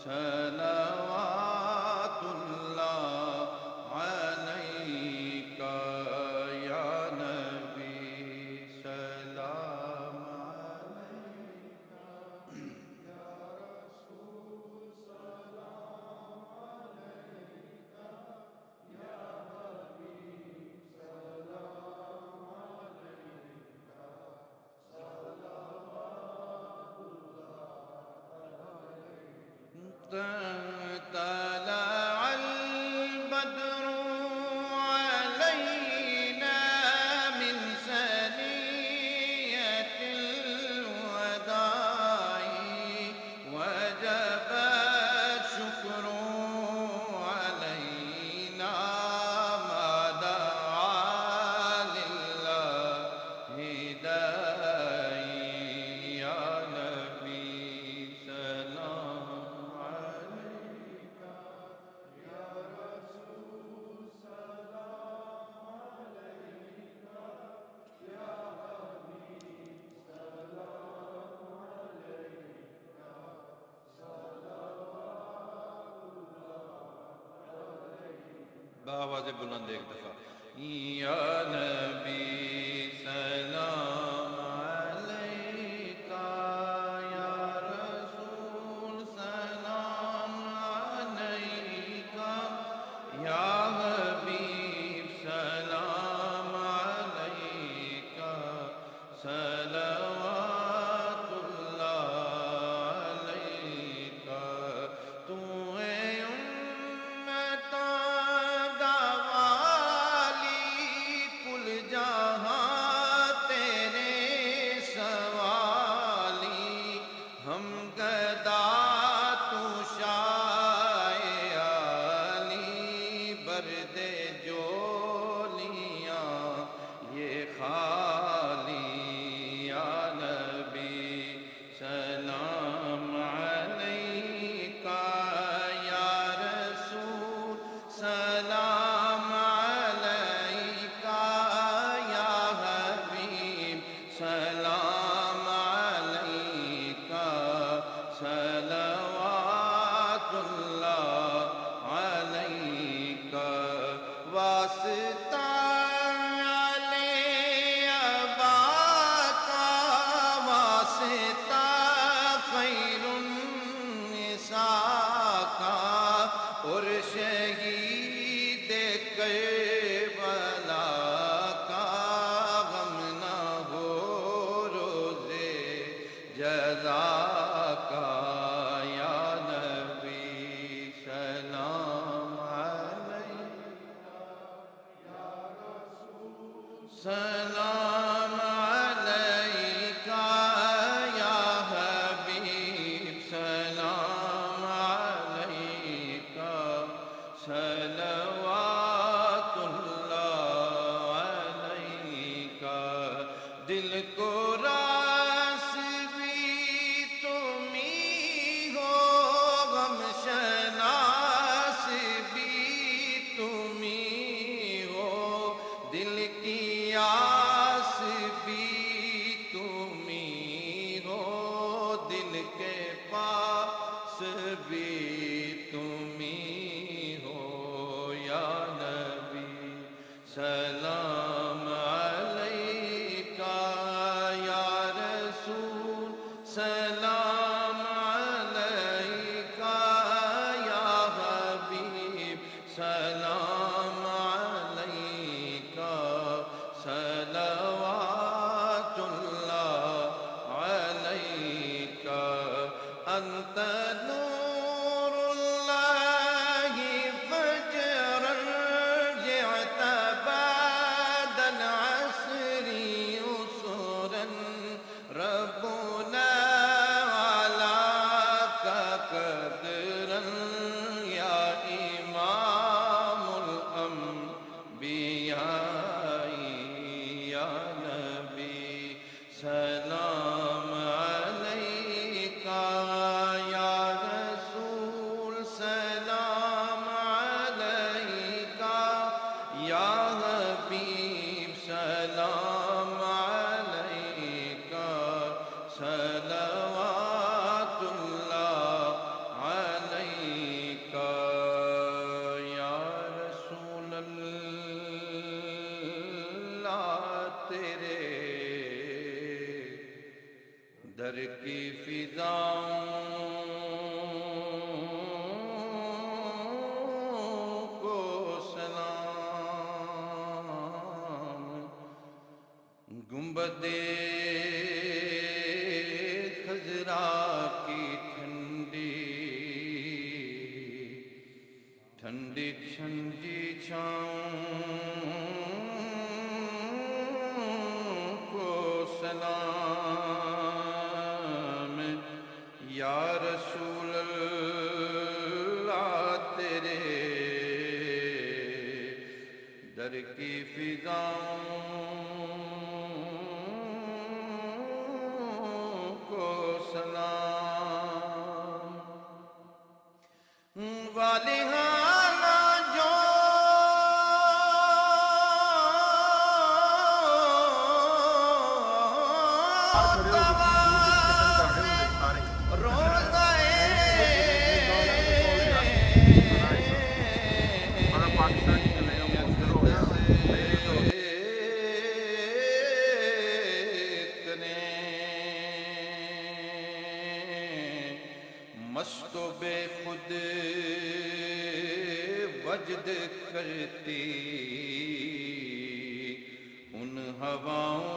صلوات اللہ علیکہ یا نبی سلام علیکہ یا رسول سلام علیکہ یا حبیب سلام علیکہ صلوات طلع البدر علينا من ثنية الوداع وجب الشكر علينا ما دعا لله داعي يا نبي سلام بآواز بلند ایک دفعہ یا نبی سلام علیکہ یا رسول سلام علیکہ یا حبیب سلام علیکہ صلوات اللہ علیکہ تو اے امت صلوات اللہ علیکہ واسطہ علی اباکا واسطہ خیر النساء کا اور شہید کربلا کا غم نہ ہو روزے جزا کا یا نبی سلام علیکہ یا رسول سلام علیکہ یا حبیب سلام علیکہ صلوات اللہ علیکہ دل کو راس بھی تمہیں ہو غم شناس بھی تمہیں ہو دل کی آس بھی تمہیں ہو دل کے پاس بھی تمہیں ہو یا نبی سلام علیکہ یا رسول سلام علیکہ یا حبیب سلام علیکہ صلوات اللہ علیکہ انت نور مست و بے خود وجد کرتی ان ہواؤں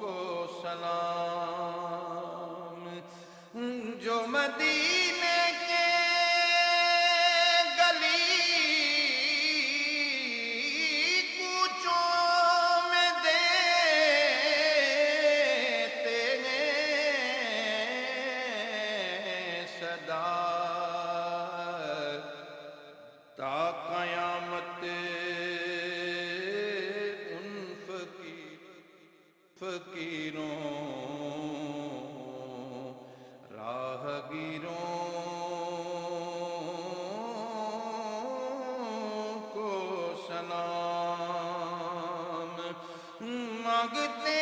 کو سلام، جو مدینے کے گلی کوچوں میں دیتے ہیں صدا، تا قیامت ان فقیروں راہگیروں کو سلام، مانگتے